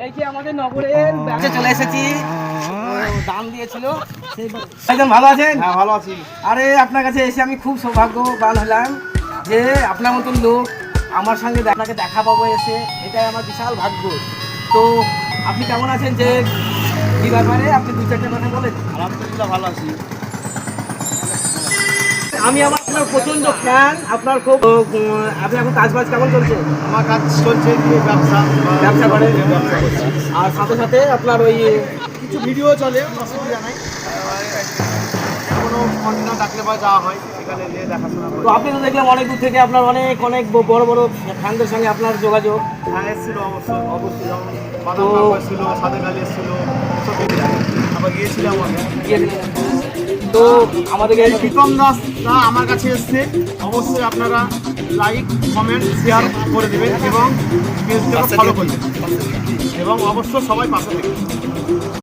এই যে আমাদের নগরের ব্যাচে চলে এসেছি, দান দিয়েছিল। একদম ভালো আছেন? হ্যাঁ ভালো আছি। আরে আপনার কাছে এসে আমি খুব সৌভাগ্যবান হলাম যে আপনার মতন লোক আমার সঙ্গে আপনাকে দেখা পাবো এসে, এটাই আমার বিশাল ভাগ্য। তো আপনি কেমন আছেন, যে কি ব্যাপারে আপনি দু চারটে কথা বলেন। আলহামদুলিল্লাহ ভালো আছি। আমি আপনার প্রচন্ড ফ্যান, আপনার খুব। আপনি এখন কাজবাজ কেমন চলছে? আমার কাজ চলছে দিয়ে ব্যবসা করেন? ব্যবসা করছি। আর সাথে সাথে আপনার ওই কিছু ভিডিও চলে, অসুবিধা নাই। কোনো কন্টেনার ডাকলে বা যাওয়া হয়, সেখানে গিয়ে দেখাশোনা তো করি। আপনি তো দেখলাম অনেক দূর থেকে আপনার অনেক অনেক বড় বড় ফ্যানদের সঙ্গে আপনার যোগাযোগ। হ্যাঁ এসেছিলো অবশ্যই যেমন বাদাম কাকা ছিল, সাদেক আলী এসেছিল, সব আবার গিয়েছিলাম আমি। তো আমাদেরকে এই প্রীতম দাস আমার কাছে এসছে, অবশ্যই আপনারা লাইক কমেন্ট শেয়ার করে দেবেন এবং পেজটাকে ফলো করবেন এবং অবশ্যই সবাই পাশে থাকবেন।